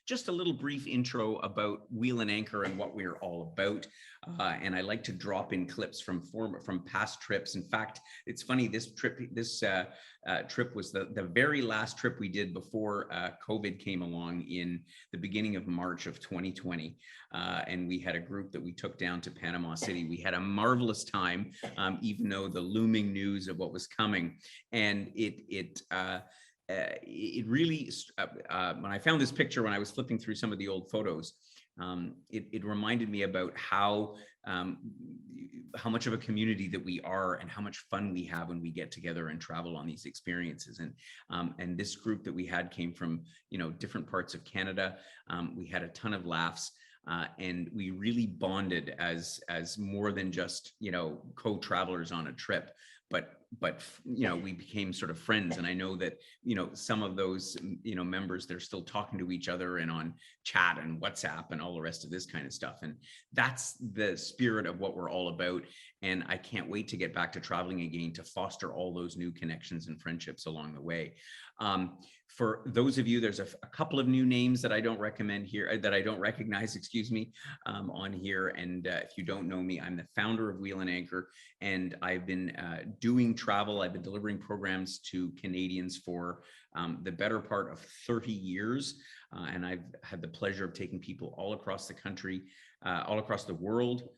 just a little brief intro about Wheel and Anchor and what we're all about. And I like to drop in clips from past trips. In fact, it's funny, this trip was the very last trip we did before COVID came along in the beginning of March of 2020. And we had a group that we took down to Panama City. We had a marvelous time, even though the looming news of what was coming. And it really, when I found this picture, when I was flipping through some of the old photos, it reminded me about how much of a community that we are and how much fun we have when we get together and travel on these experiences. And this group that we had came from, different parts of Canada. We had a ton of laughs. And we really bonded as more than just, co-travelers on a trip, but we became sort of friends. And I know that, some of those, members, they're still talking to each other and on chat and WhatsApp and all the rest of this kind of stuff. And that's the spirit of what we're all about. And I can't wait to get back to traveling again to foster all those new connections and friendships along the way. For those of you, there's a couple of new names that I don't recommend here, that I don't recognize, on here. And if you don't know me, I'm the founder of Wheel and Anchor, and I've been doing travel. I've been delivering programs to Canadians for the better part of 30 years. And I've had the pleasure of taking people all across the country, all across the world,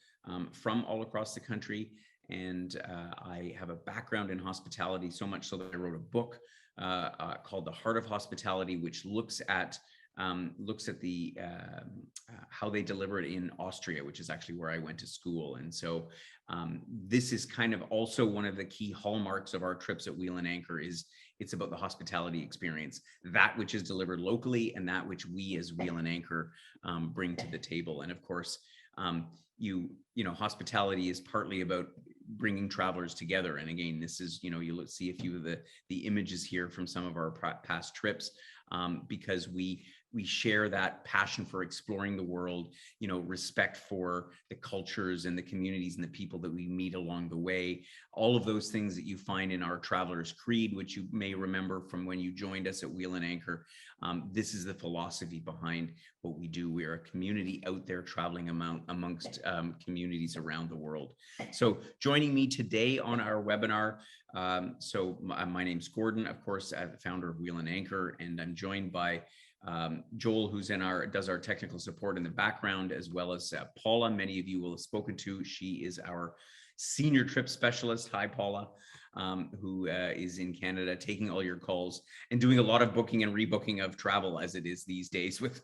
from all across the country. And I have a background in hospitality, so much so that I wrote a book called The Heart of Hospitality, which looks at the how they deliver it in Austria, which is actually where I went to school. And so this is kind of also one of the key hallmarks of our trips at Wheel and Anchor. Is it's about the hospitality experience, that which is delivered locally and that which we as Wheel and Anchor bring to the table. And of course, hospitality is partly about bringing travelers together. And again, this is, you'll see a few of the images here from some of our past trips, because we share that passion for exploring the world, respect for the cultures and the communities and the people that we meet along the way. All of those things that you find in our Traveler's Creed, which you may remember from when you joined us at Wheel and Anchor. This is the philosophy behind what we do. We are a community out there traveling amongst communities around the world. So joining me today on our webinar, my name's Gordon, of course, I'm the founder of Wheel and Anchor, and I'm joined by Joel, who's does our technical support in the background, as well as Paula. Many of you will have spoken to. She is our senior trip specialist. Hi, Paula, who is in Canada taking all your calls and doing a lot of booking and rebooking of travel, as it is these days with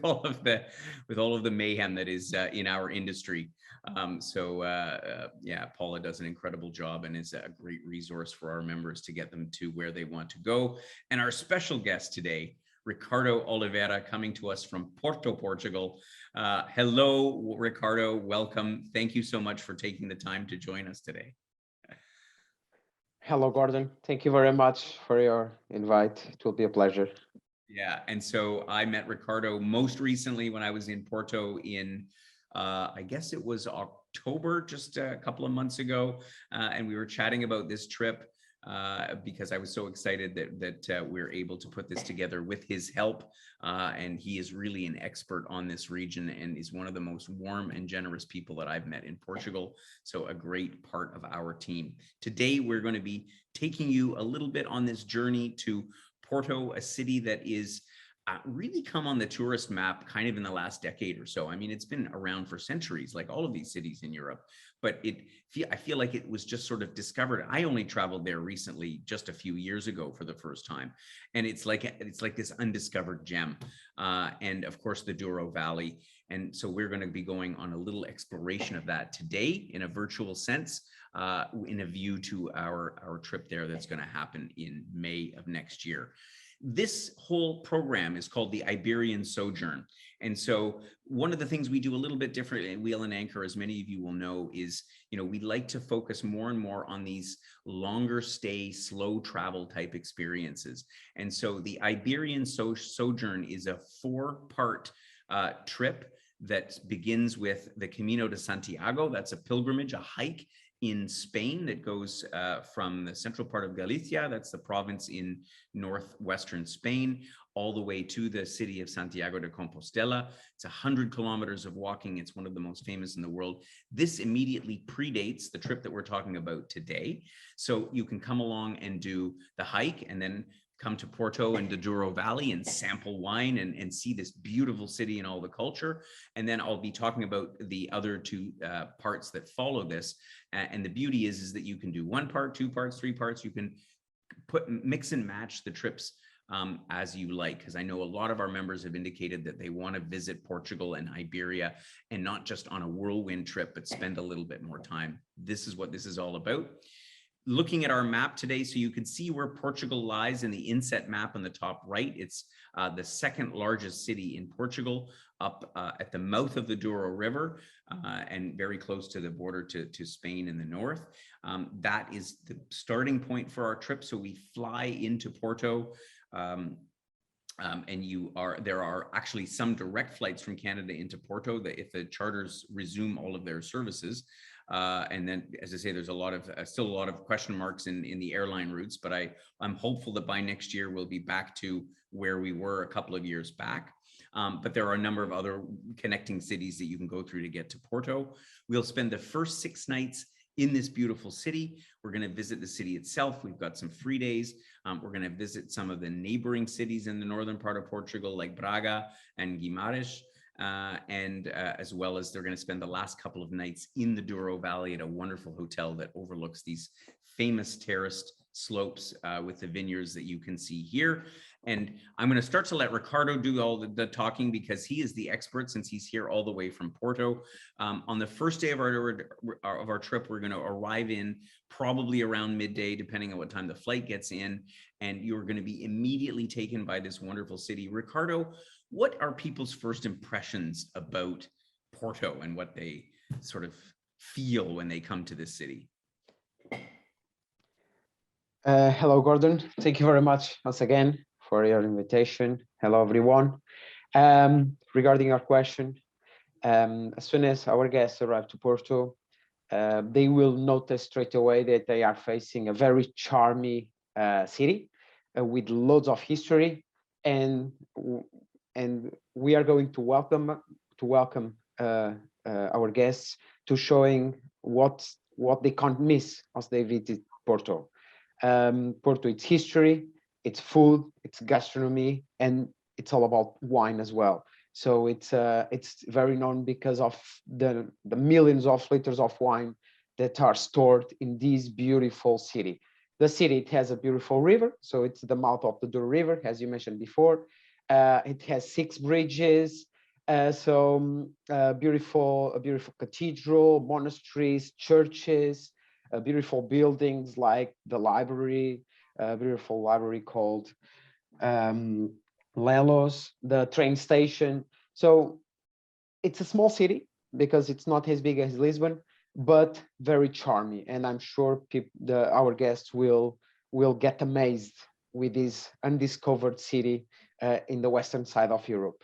all of the mayhem that is in our industry. Paula does an incredible job and is a great resource for our members to get them to where they want to go. And our special guest today, Ricardo Oliveira, coming to us from Porto, Portugal. Hello, Ricardo. Welcome. Thank you so much for taking the time to join us today. Hello, Gordon. Thank you very much for your invite. It will be a pleasure. Yeah, and so I met Ricardo most recently when I was in Porto in, I guess it was October, just a couple of months ago, and we were chatting about this trip. Because I was so excited that we're able to put this together with his help. And he is really an expert on this region and is one of the most warm and generous people that I've met in Portugal. So a great part of our team. Today, we're going to be taking you a little bit on this journey to Porto, a city that is really come on the tourist map kind of in the last decade or so. I mean, it's been around for centuries, like all of these cities in Europe, but I feel like it was just sort of discovered. I only traveled there recently, just a few years ago for the first time. And it's like this undiscovered gem. And of course, the Douro Valley. And so we're going to be going on a little exploration of that today in a virtual sense, in a view to our trip there that's going to happen in May of next year. This whole program is called the Iberian Sojourn. And so one of the things we do a little bit different at Wheel and Anchor, as many of you will know, is, we like to focus more and more on these longer stay, slow travel type experiences. And so the Iberian Sojourn is a 4-part trip that begins with the Camino de Santiago. That's a pilgrimage, a hike in Spain that goes from the central part of Galicia, that's the province in northwestern Spain, all the way to the city of Santiago de Compostela. It's 100 kilometers of walking. It's one of the most famous in the world. This immediately predates the trip that we're talking about today. So you can come along and do the hike and then come to Porto and the Douro Valley and sample wine and see this beautiful city and all the culture. And then I'll be talking about the other two parts that follow this. And the beauty is that you can do one part, two parts, three parts. You can mix and match the trips as you like, because I know a lot of our members have indicated that they want to visit Portugal and Iberia and not just on a whirlwind trip, but spend a little bit more time. This is what this is all about. Looking at our map today, so you can see where Portugal lies in the inset map on the top right. It's the second largest city in Portugal, up at the mouth of the Douro River and very close to the border to Spain in the north. That is the starting point for our trip. So we fly into Porto. And there are actually some direct flights from Canada into Porto that if the charters resume all of their services. And then, as I say, there's still a lot of question marks in the airline routes, but I'm hopeful that by next year we'll be back to where we were a couple of years back. But there are a number of other connecting cities that you can go through to get to Porto. We'll spend the first 6 nights in this beautiful city. We're going to visit the city itself. We've got some free days. We're going to visit some of the neighboring cities in the northern part of Portugal, like Braga and Guimarães. As well as they're going to spend the last couple of nights in the Douro Valley at a wonderful hotel that overlooks these famous terraced slopes with the vineyards that you can see here. And I'm going to start to let Ricardo do all the talking because he is the expert since he's here all the way from Porto. On the first day of our trip, we're going to arrive in probably around midday, depending on what time the flight gets in. And you're going to be immediately taken by this wonderful city. Ricardo, what are people's first impressions about Porto and what they sort of feel when they come to this city? Hello, Gordon. Thank you very much once again for your invitation. Hello, everyone. Regarding our question, as soon as our guests arrive to Porto, they will notice straight away that they are facing a very charming city with loads of history, and we are going to welcome our guests to showing what they can't miss as they visit Porto. Porto, its history, its food, its gastronomy, and it's all about wine as well. So it's very known because of the millions of liters of wine that are stored in this beautiful city. The city, it has a beautiful river, so it's the mouth of the Douro River, as you mentioned before. It has 6 bridges, a beautiful cathedral, monasteries, churches, beautiful buildings like the library, a beautiful library called Lelos, the train station. So it's a small city because it's not as big as Lisbon, but very charming. And I'm sure our guests will get amazed with this undiscovered city in the western side of Europe.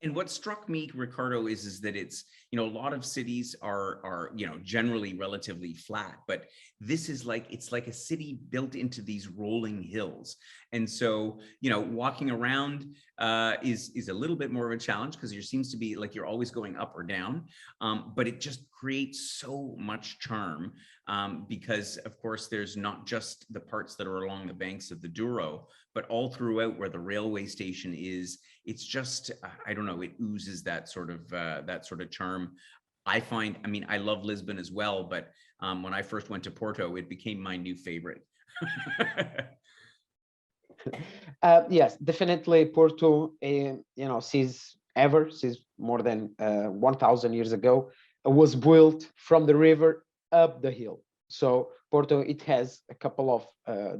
And what struck me, Ricardo, is that it's, a lot of cities are generally relatively flat, but this is it's like a city built into these rolling hills. And so, walking around is a little bit more of a challenge because there seems to be like you're always going up or down, but it just creates so much charm because, of course, there's not just the parts that are along the banks of the Douro, but all throughout where the railway station is. It's just, I don't know, it oozes that sort of charm. I love Lisbon as well, but when I first went to Porto, it became my new favorite. Yes, definitely Porto, since more than 1,000 years ago, was built from the river up the hill. So Porto, it has a couple of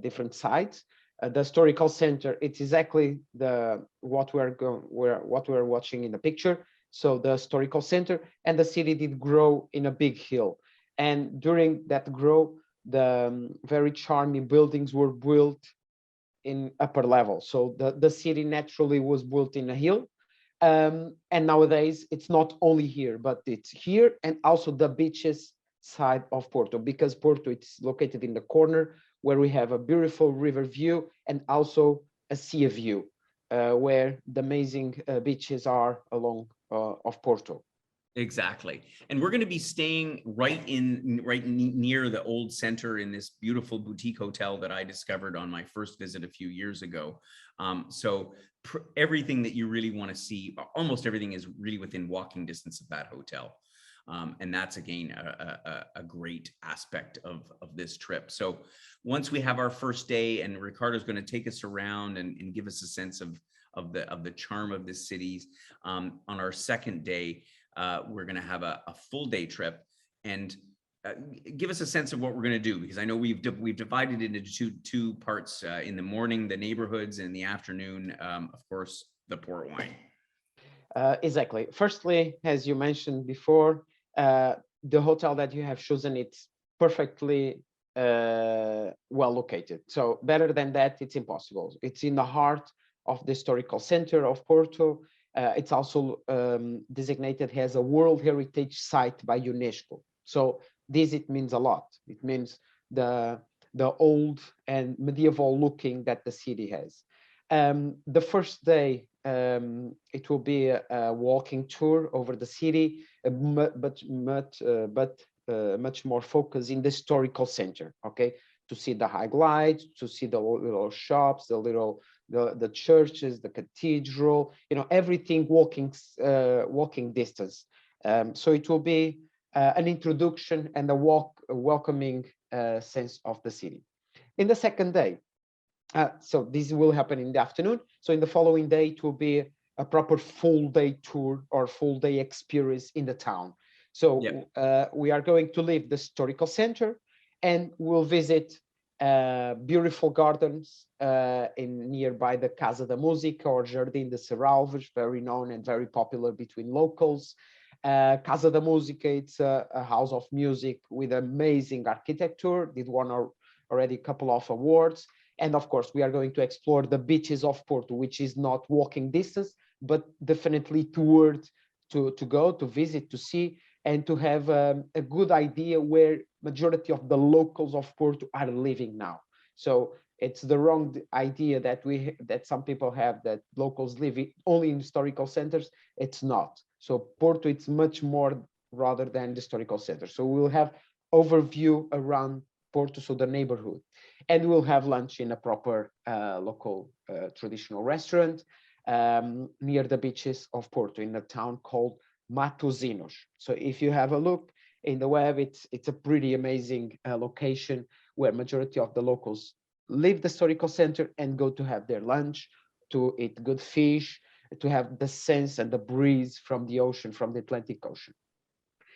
different sides. The historical center, it's exactly what we're watching in the picture. So the historical center, and the city did grow in a big hill. And during that growth, the very charming buildings were built in upper level. So the city naturally was built in a hill. And nowadays, it's not only here, but it's here and also the beaches side of Porto, because Porto it's located in the corner where we have a beautiful river view and also a sea view, where the amazing beaches are along of Porto. Exactly. And we're going to be staying near the old center in this beautiful boutique hotel that I discovered on my first visit a few years ago. So everything that you really want to see, almost everything is really within walking distance of that hotel. And that's, again, a great aspect of this trip. So once we have our first day, and Ricardo's going to take us around and give us a sense of the charm of the cities, on our second day, we're going to have a full day trip, and give us a sense of what we're going to do, because I know we've divided it into two parts. In the morning, the neighborhoods, and in the afternoon, of course, the port wine. Exactly. Firstly, as you mentioned before, the hotel that you have chosen, it's perfectly well located. So better than that, it's impossible. It's in the heart of the historical center of Porto. It's also designated as a World Heritage Site by UNESCO. So this, it means a lot. It means the old and medieval looking that the city has. The first day, it will be a walking tour over the city, but much more focused in the historical center. Okay, to see the highlights, to see the little shops, the churches, the cathedral, everything walking distance. So it will be an introduction and a welcoming sense of the city. In the second day, so this will happen in the afternoon. So in the following day, it will be a proper full day tour or full day experience in the town. So we are going to leave the historical center, and we'll visit beautiful gardens in nearby the Casa da Música or Jardim de Serralves, very known and very popular between locals. Casa da Música, it's a house of music with amazing architecture, did won already a couple of awards. And of course, we are going to explore the beaches of Porto, which is not walking distance, but definitely toward to go, to visit, to see, and to have a good idea where majority of the locals of Porto are living now. So it's the wrong idea that some people have, that locals live only in historical centers. It's not. So Porto, it's much more rather than the historical center. So we'll have overview around Porto, so the neighborhood, and we'll have lunch in a proper local traditional restaurant near the beaches of Porto, in a town called Matosinhos. So if you have a look in the web, it's a pretty amazing location where majority of the locals leave the historical center and go to have their lunch, to eat good fish, to have the sense and the breeze from the ocean, from the Atlantic Ocean.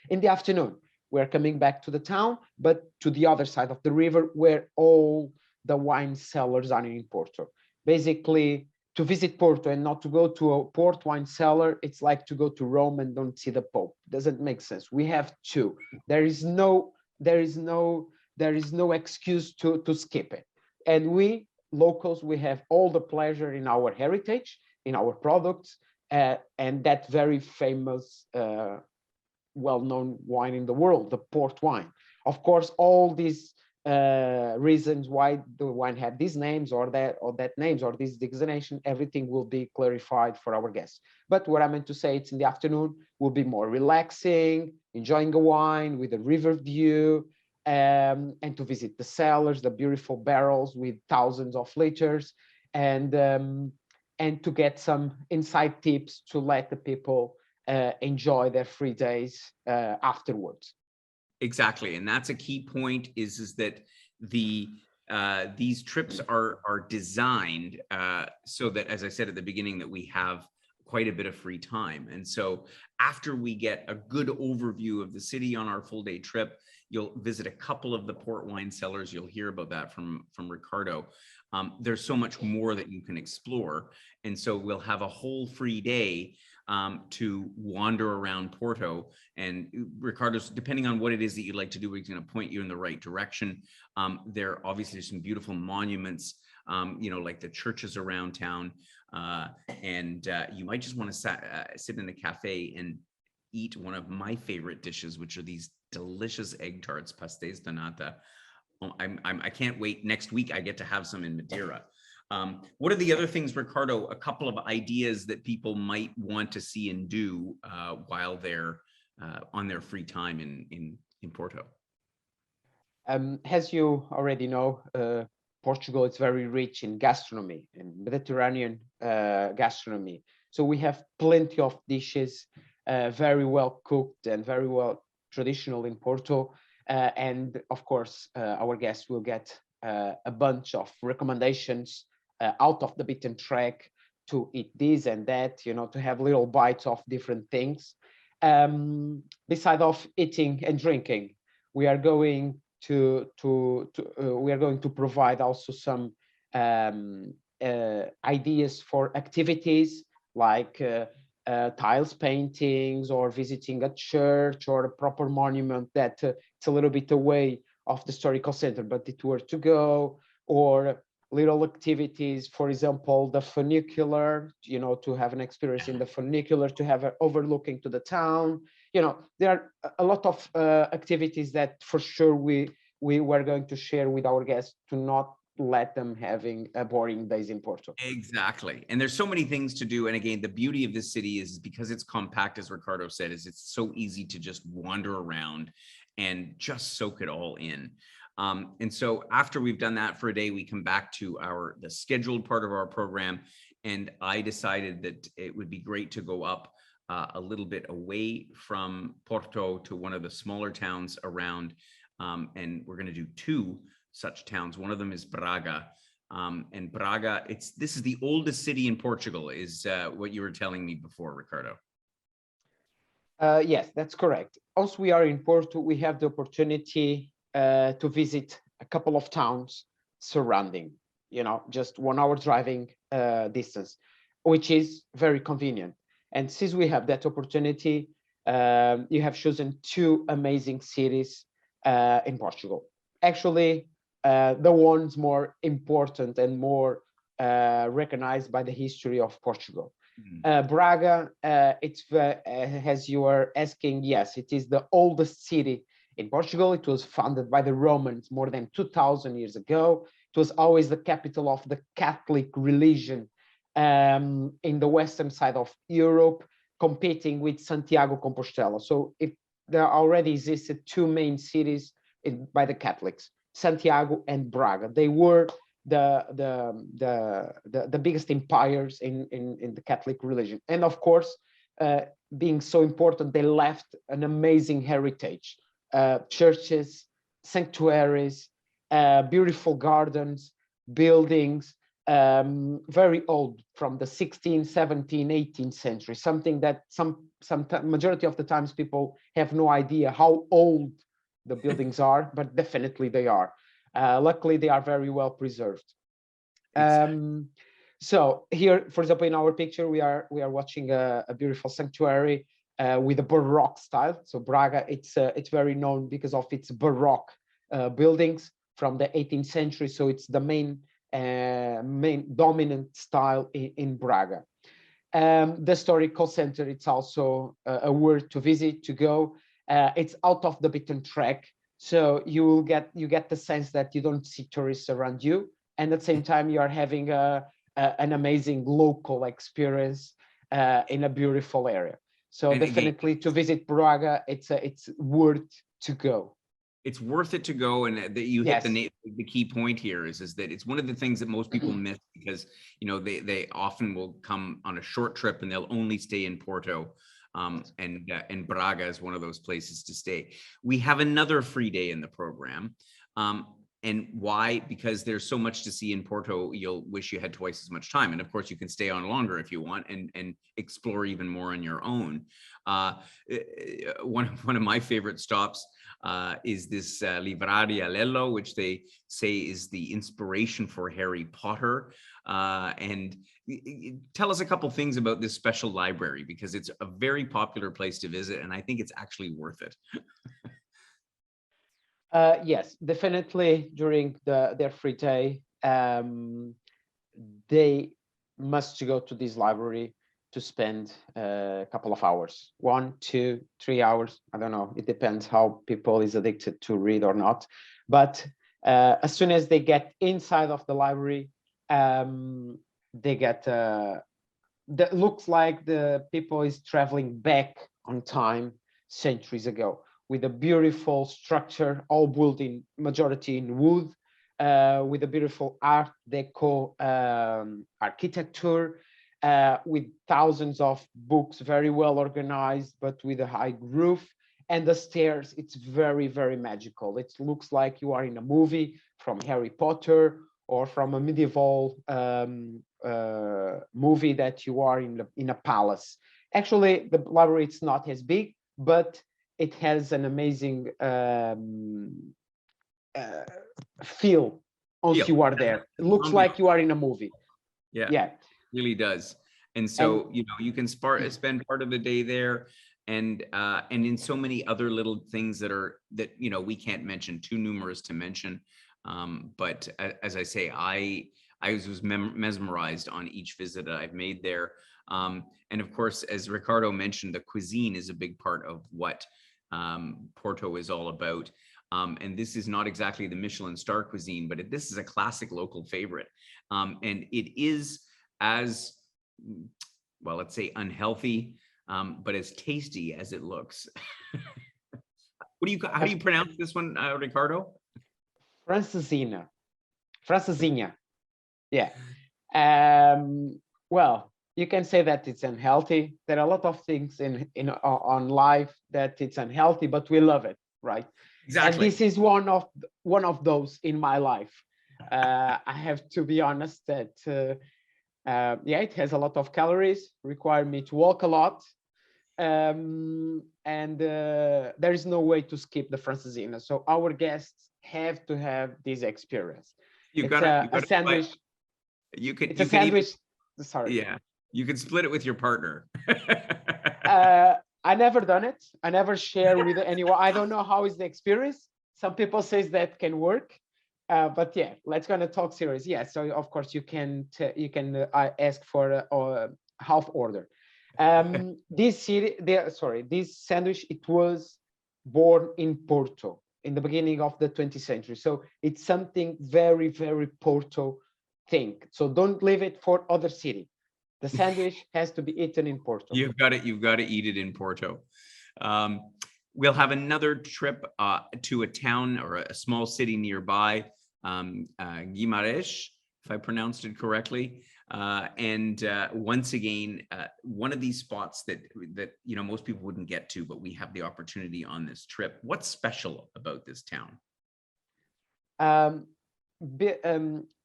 In the afternoon, we're coming back to the town, but to the other side of the river, where all the wine cellars are in Porto. Basically, to visit Porto and not to go to a port wine cellar, it's like to go to Rome and don't see the Pope. Doesn't make sense. We have to. There is no excuse to skip it. And we locals, we have all the pleasure in our heritage, in our products, and that very famous well-known wine in the world, the port wine. Of course, all these reasons why the wine had these names or that names or this designation, everything will be clarified for our guests. But what I meant to say, it's in the afternoon, will be more relaxing, enjoying a wine with a river view, and to visit the cellars, the beautiful barrels with thousands of liters, and to get some inside tips to let the people enjoy their free days afterwards. Exactly, and that's a key point. Is that these trips are designed so that, as I said at the beginning, that we have quite a bit of free time. And so after we get a good overview of the city on our full day trip, you'll visit a couple of the port wine cellars. You'll hear about that from Ricardo. There's so much more that you can explore. And so we'll have a whole free day to wander around Porto. And Ricardo's, depending on what it is that you'd like to do, he's going to point you in the right direction. There are obviously some beautiful monuments, like the churches around town. And you might just want to sit in a cafe and eat one of my favorite dishes, which are these delicious egg tarts, pastéis de nata. Oh, I can't wait. Next week, I get to have some in Madeira. What are the other things, Ricardo? A couple of ideas that people might want to see and do while they're on their free time in Porto. As you already know, Portugal is very rich in gastronomy, in Mediterranean gastronomy. So we have plenty of dishes, very well cooked and very well traditional in Porto. And of course, our guests will get a bunch of recommendations out of the beaten track to eat this and that, you know, to have little bites of different things. Beside of eating and drinking, we are going to provide also some ideas for activities like tiles paintings or visiting a church or a proper monument that it's a little bit away of the historical center, but it were to go, or little activities, for example, the funicular, you know, to have an experience in the funicular, to have an overlooking to the town. You know, there are a lot of activities that for sure we were going to share with our guests to not let them having a boring days in Porto. Exactly. And there's so many things to do. And again, the beauty of this city is because it's compact, as Ricardo said, is it's so easy to just wander around and just soak it all in. And so after we've done that for a day, we come back to the scheduled part of our program. And I decided that it would be great to go up a little bit away from Porto to one of the smaller towns around. And we're going to do two such towns. One of them is Braga. And Braga, this is the oldest city in Portugal, is what you were telling me before, Ricardo. Yes, that's correct. Once we are in Porto, we have the opportunity to visit a couple of towns surrounding, you know, just 1 hour driving distance, which is very convenient. And since we have that opportunity, you have chosen two amazing cities in Portugal. Actually, the ones more important and more recognized by the history of Portugal. Braga, it's as you are asking, yes, it is the oldest city in Portugal. It was founded by the Romans more than 2,000 years ago. It was always the capital of the Catholic religion in the western side of Europe, competing with Santiago Compostela. So there already existed two main cities by the Catholics, Santiago and Braga. They were the biggest empires in the Catholic religion. And of course, being so important, they left an amazing heritage, churches, sanctuaries, beautiful gardens, buildings, very old, from the 16th, 17th, 18th century, something that majority of the times people have no idea how old the buildings are, but definitely they are. Luckily, they are very well preserved. So here, for example, in our picture, we are watching a beautiful sanctuary with a Baroque style. So Braga, it's very known because of its Baroque buildings from the 18th century. So it's the main dominant style in Braga. The historical center, it's also a word to visit, to go. It's out of the beaten track, so you get the sense that you don't see tourists around you, and at the same time you are having an amazing local experience in a beautiful area. So and definitely again, to visit Braga, it's worth to go. It's worth it to go, and that you hit the key point here is that it's one of the things that most people miss, because you know they often will come on a short trip and they'll only stay in Porto. And Braga is one of those places to stay. We have another free day in the program. And why? Because there's so much to see in Porto, you'll wish you had twice as much time. And of course, you can stay on longer if you want and explore even more on your own. One of my favorite stops is this Livraria Lello, which they say is the inspiration for Harry Potter. And tell us a couple things about this special library, because it's a very popular place to visit, and I think it's actually worth it. Yes, definitely during their free day, they must go to this library. to spend a couple of hours, 1, 2, 3 hours. I don't know. It depends how people is addicted to read or not. But as soon as they get inside of the library, they get that looks like the people is traveling back on time centuries ago, with a beautiful structure, all built in majority in wood, with a beautiful art deco architecture, with thousands of books, very well organized, but with a high roof. And the stairs, it's very, very magical. It looks like you are in a movie from Harry Potter or from a medieval movie that you are in a palace. Actually, the library it's not as big, but it has an amazing feel once you are there. It looks like you are in a movie. Yeah, really does. And so, you know, you can spend part of the day there, and in so many other little things that you know we can't mention, too numerous to mention. But as I say, I was mesmerized on each visit that I've made there. And of course, as Ricardo mentioned, the cuisine is a big part of what Porto is all about. And this is not exactly the Michelin star cuisine, but this is a classic local favorite. And it is as, well, let's say unhealthy, but as tasty as it looks. How do you pronounce this one, Ricardo? Francesinha. Yeah. Well, you can say that it's unhealthy. There are a lot of things on life that it's unhealthy, but we love it, right? Exactly. And this is one of those in my life. I have to be honest that yeah, it has a lot of calories, require me to walk a lot, and there is no way to skip the francesinha. So our guests have to have this experience. It's a sandwich. It's a sandwich. Sorry. Yeah, you can split it with your partner. I never done it. I never share with anyone. I don't know how is the experience. Some people says that can work, but yeah, let's gonna talk serious. Yeah, so of course you can ask for a half order. This sandwich, it was born in Porto in the beginning of the 20th century. So it's something very, very Porto thing. So don't leave it for other city. The sandwich has to be eaten in Porto. You've got to eat it in Porto. We'll have another trip to a town or a small city nearby, Guimarães, if I pronounced it correctly. And once again, one of these spots that you know most people wouldn't get to, but we have the opportunity on this trip. What's special about this town?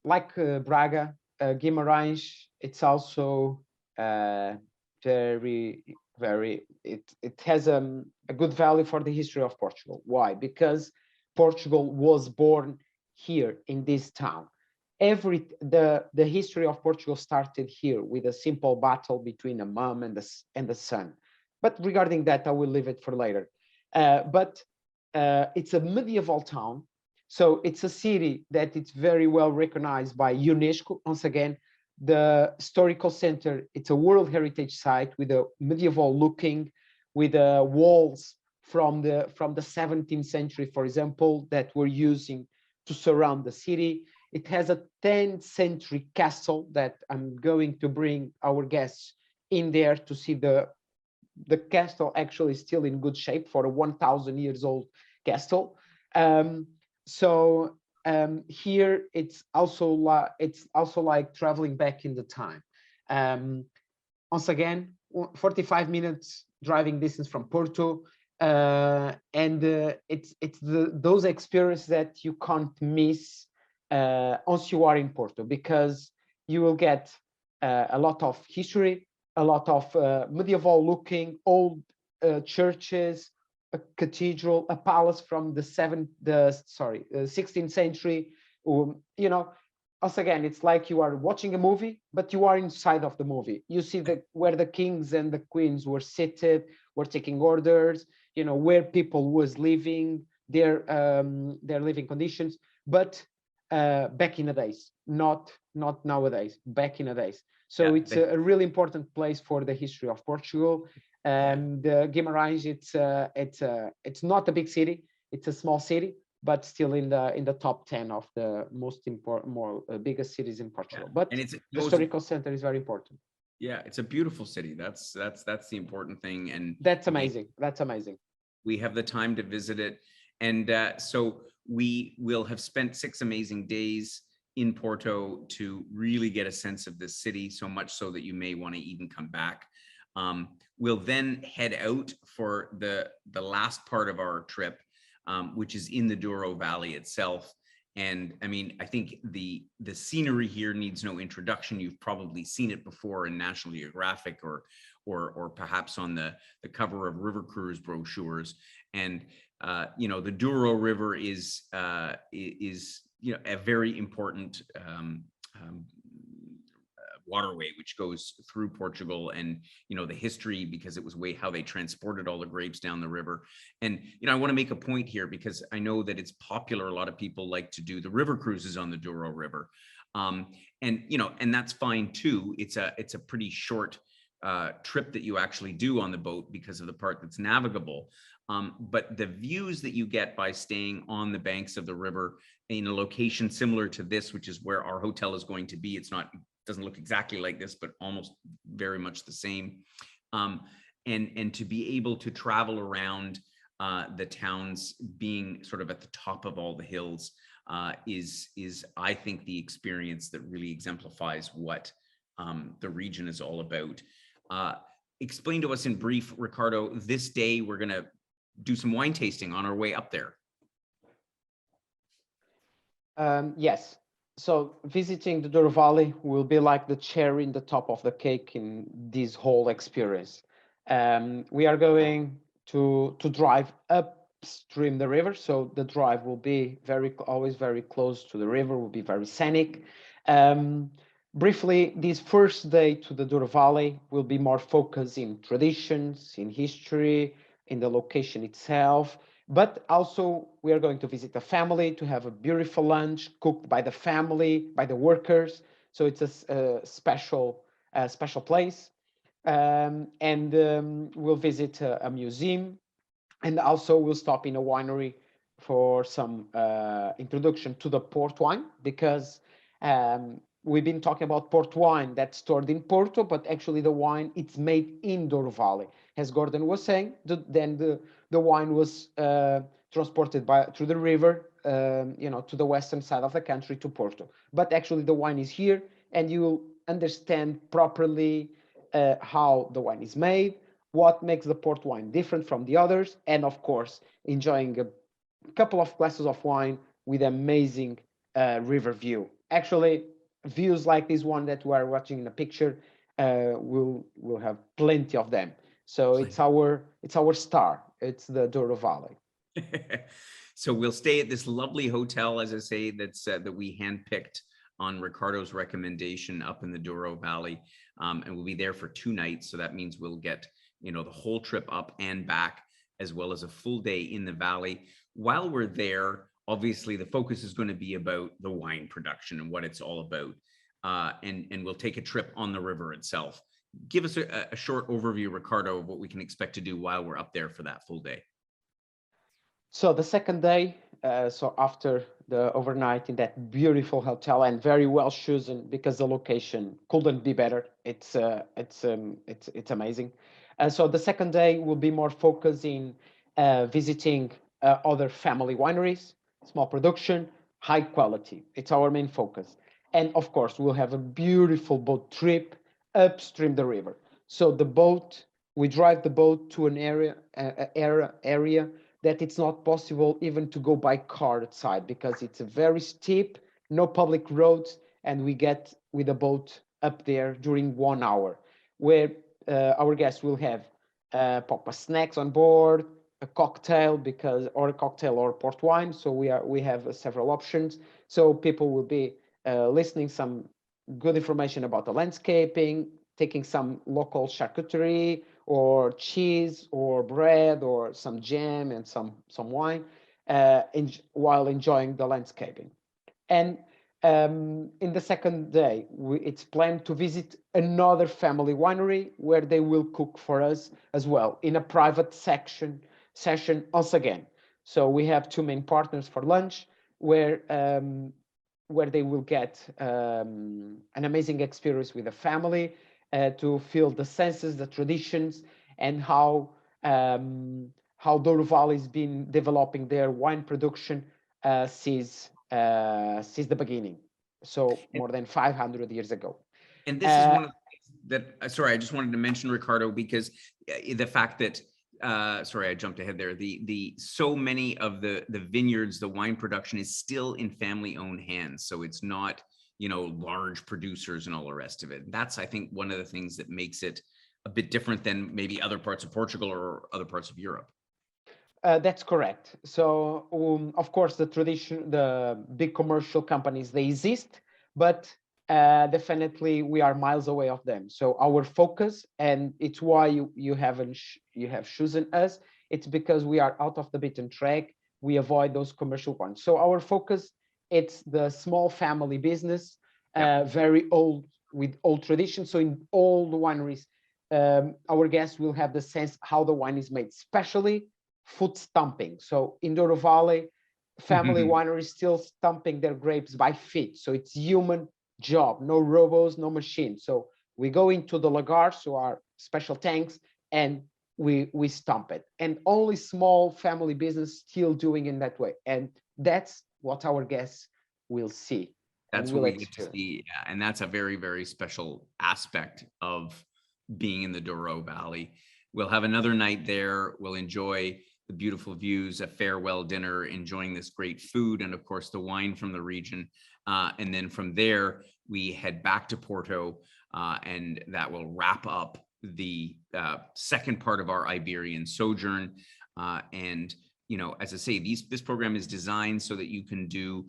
Like Braga, Guimarães, it's also very, very. It has a good value for the history of Portugal. Why? Because Portugal was born here in this town. The history of Portugal started here with a simple battle between a mom and the son. But regarding that, I will leave it for later. But it's a medieval town, so it's a city that it's very well recognized by UNESCO. Once again, the historical center, it's a World Heritage Site with a medieval looking, with walls from the 17th century, for example, that we're using to surround the city. It has a 10th century castle that I'm going to bring our guests in there to see. The castle actually is still in good shape for a 1,000 years old castle. Here it's also like traveling back in the time. Once again, 45 minutes driving distance from Porto, and it's those experiences that you can't miss once you are in Porto, because you will get a lot of history, a lot of medieval looking old churches, a cathedral, a palace from the 16th century. You know, once again, it's like you are watching a movie, but you are inside of the movie. You see where the kings and the queens were seated, were taking orders, you know, where people was living, their living conditions. But back in the days, not nowadays, back in the days. So Yeah, it's a really important place for the history of Portugal. And Guimarães, it's not a big city, it's a small city, but still in the top 10 of the most important, biggest cities in Portugal. But and the historical center is very important. yeah, it's a beautiful city. That's the important thing. And That's amazing. That's amazing. we have the time to visit it. And so we will have spent 6 amazing days in Porto to really get a sense of this city, so much so that you may want to even come back. We'll then head out for the last part of our trip, which is in the Douro Valley itself. And I mean, I think the scenery here needs no introduction. You've probably seen it before in National Geographic or perhaps on the cover of river cruise brochures. And the Douro River is a very important waterway which goes through Portugal, and the history, because it was how they transported all the grapes down the river. And I want to make a point here, because I know that it's popular. A lot of people like to do the river cruises on the Douro River, and that's fine too. It's a pretty short trip that you actually do on the boat because of the part that's navigable. But the views that you get by staying on the banks of the river in a location similar to this, which is where our hotel is going to be, doesn't look exactly like this, but almost very much the same. And to be able to travel around the towns, being sort of at the top of all the hills, is I think the experience that really exemplifies what the region is all about. Explain to us in brief, Ricardo, this day we're going to do some wine tasting on our way up there. Yes. So visiting the Douro Valley will be like the cherry in the top of the cake in this whole experience. We are going to drive upstream the river, so the drive will be always very close to the river, will be very scenic. Briefly, this first day to the Douro Valley will be more focused in traditions, in history, in the location itself. But also we are going to visit a family to have a beautiful lunch cooked by the family, by the workers. So it's a special place. We'll visit a museum, and also we'll stop in a winery for some introduction to the port wine, because we've been talking about port wine that's stored in Porto, but actually the wine, it's made in Douro Valley. As Gordon was saying, then the wine was transported through the river, to the western side of the country, to Porto. But actually the wine is here, and you will understand properly how the wine is made, what makes the port wine different from the others, and of course, enjoying a couple of glasses of wine with amazing river view. Actually, views like this one that we are watching in the picture, we'll have plenty of them. So it's our star. It's the Douro Valley. So we'll stay at this lovely hotel, as I say, that we handpicked on Ricardo's recommendation up in the Douro Valley, and we'll be there for 2 nights. So that means we'll get the whole trip up and back, as well as a full day in the valley. While we're there, obviously the focus is going to be about the wine production and what it's all about, and we'll take a trip on the river itself. Give us a short overview, Ricardo, of what we can expect to do while we're up there for that full day. So the second day, so after the overnight in that beautiful hotel, and very well chosen because the location couldn't be better. It's amazing. So the second day will be more focused in visiting other family wineries, small production, high quality. It's our main focus. And of course, we'll have a beautiful boat trip upstream the river. So we drive the boat to an area that it's not possible even to go by car outside, because it's a very steep, no public roads, and we get with a boat up there during 1 hour, where our guests will have pop snacks on board, a cocktail or port wine. So we have several options. So people will be listening some good information about the landscaping, taking some local charcuterie or cheese or bread or some jam and some wine, while enjoying the landscaping. And in the second day, it's planned to visit another family winery where they will cook for us as well in a private session once again. So we have two main partners for lunch where they will get an amazing experience with the family to feel the senses, the traditions, and how Douro Valley has been developing their wine production since the beginning, so And, more than 500 years ago. and this is Uh, one of the things that, sorry, I just wanted to mention, Ricardo, because the fact that, sorry, I jumped ahead there. The so many of the vineyards, the wine production is still in family owned hands. So it's not, large producers and all the rest of it. That's, I think, one of the things that makes it a bit different than maybe other parts of Portugal or other parts of Europe. That's correct. So, of course, the big commercial companies, they exist, but definitely we are miles away of them. So our focus, and it's why you have chosen us. It's because we are out of the beaten track. We avoid those commercial ones. So our focus, it's the small family business, Yeah. very old with old tradition. So in all the wineries, our guests will have the sense how the wine is made, especially foot stamping. So in Douro Valley, family wineries still stamping their grapes by feet. So it's human job, no robots, no machine. So we go into the lagars, so our special tanks, and we stamp it. And only small family business still doing in that way. And that's what our guests will see and That's what will we get to experience. see. Yeah, and that's a very, very special aspect of being in the Douro Valley. We'll have another night there. We'll enjoy the beautiful views, a farewell dinner, enjoying this great food, and of course the wine from the region. And then from there, we head back to Porto, and that will wrap up the second part of our Iberian sojourn. And as I say, this program is designed so that you can do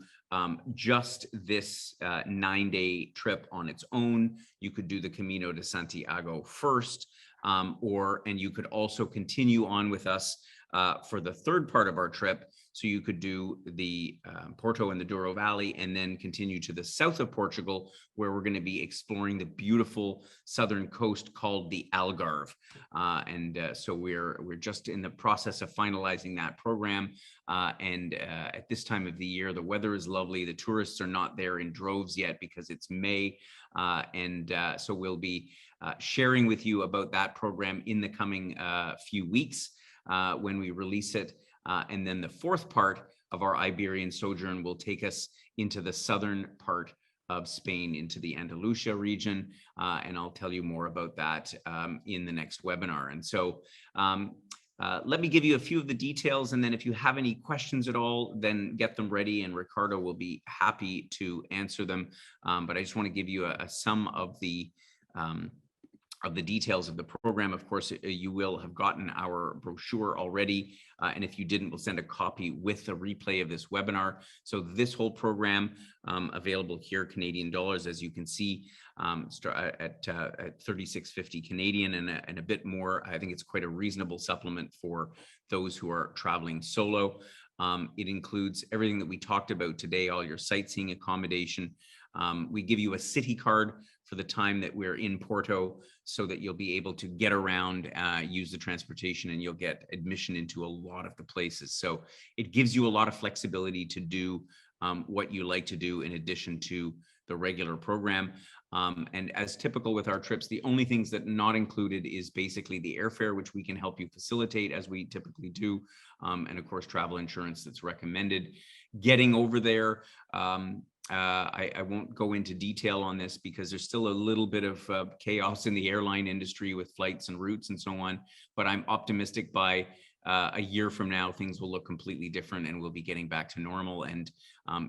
just this 9-day trip on its own. You could do the Camino de Santiago first, and you could also continue on with us for the third part of our trip. So you could do the Porto and the Douro Valley, and then continue to the south of Portugal, where we're going to be exploring the beautiful southern coast called the Algarve. So we're just in the process of finalizing that program. At this time of the year, the weather is lovely. The tourists are not there in droves yet because it's May. So we'll be sharing with you about that program in the coming few weeks when we release it. And then the fourth part of our Iberian sojourn will take us into the southern part of Spain, into the Andalusia region. And I'll tell you more about that in the next webinar. And so let me give you a few of the details. And then if you have any questions at all, then get them ready and Ricardo will be happy to answer them. But I just want to give you a sum of the details of the program. Of course, you will have gotten our brochure already. And if you didn't, we'll send a copy with the replay of this webinar. So this whole program available here, Canadian dollars, as you can see, at 36.50 Canadian and a bit more. I think it's quite a reasonable supplement for those who are traveling solo. It includes everything that we talked about today, all your sightseeing accommodation. We give you a city card for the time that we're in Porto, so that you'll be able to get around, use the transportation, and you'll get admission into a lot of the places. So it gives you a lot of flexibility to do what you like to do in addition to the regular program. And as typical with our trips, the only things that not included is basically the airfare, which we can help you facilitate as we typically do. And of course, travel insurance that's recommended. Getting over there, I won't go into detail on this because there's still a little bit of chaos in the airline industry with flights and routes and so on. But I'm optimistic by a year from now, things will look completely different and we'll be getting back to normal, and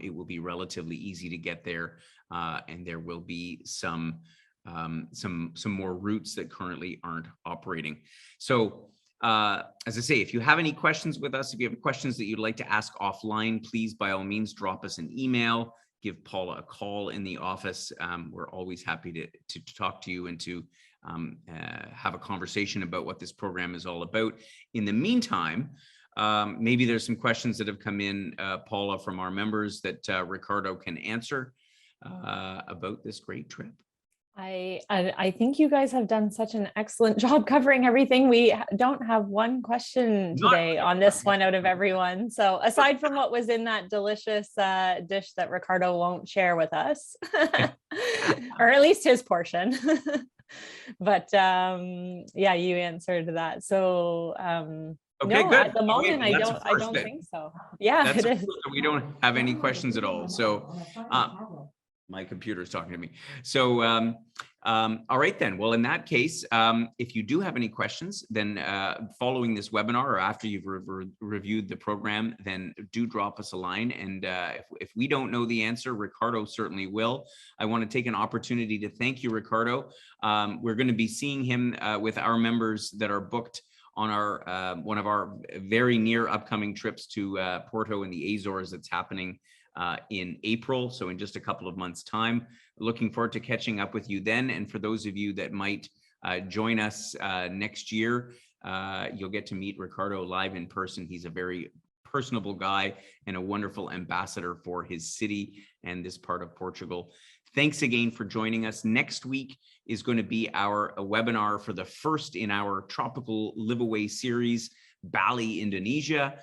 it will be relatively easy to get there. And there will be some more routes that currently aren't operating. So as I say, if you have any questions with us, if you have questions that you'd like to ask offline, please, by all means, drop us an email, give Paula a call in the office. We're always happy to talk to you and to have a conversation about what this program is all about. In the meantime, Maybe there's some questions that have come in, Paula, from our members that Ricardo can answer about this great trip. I think you guys have done such an excellent job covering everything. We don't have one question today on this one out of everyone. So aside from what was in that delicious dish that Ricardo won't share with us, or at least his portion. But yeah, you answered that. So okay, no, good. at the moment, I don't think so. Yeah, it is. We don't have any questions at all. So my computer is talking to me. So, all right then. Well, in that case, if you do have any questions, then following this webinar or after you've reviewed the program, then do drop us a line. And if we don't know the answer, Ricardo certainly will. I want to take an opportunity to thank you, Ricardo. We're going to be seeing him with our members that are booked on our one of our very near upcoming trips to Porto in the Azores that's happening in April, so in just a couple of months' time. Looking forward to catching up with you then. And for those of you that might join us next year, you'll get to meet Ricardo live in person. He's a very personable guy and a wonderful ambassador for his city and this part of Portugal. Thanks again for joining us. Next week is going to be our webinar for the first in our Tropical Live Away series, Bali, Indonesia.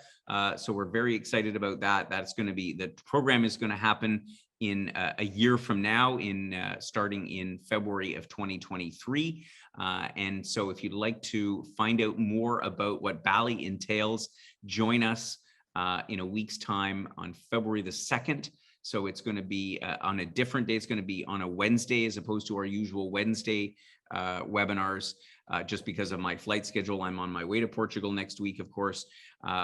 So we're very excited about that. That's going to be, the program is going to happen in a year from now, starting in February of 2023. And so if you'd like to find out more about what Bali entails, join us in a week's time on February the 2nd. So it's going to be on a different day. It's going to be on a Wednesday as opposed to our usual Wednesday webinars. Just because of my flight schedule, I'm on my way to Portugal next week, of course.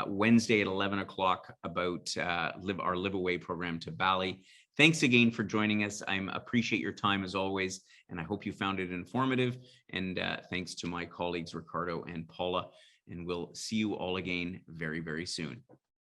Wednesday at 11 o'clock about our Live Away program to Bali. Thanks again for joining us. I appreciate your time as always, and I hope you found it informative. And thanks to my colleagues, Ricardo and Paula, and we'll see you all again very, very soon.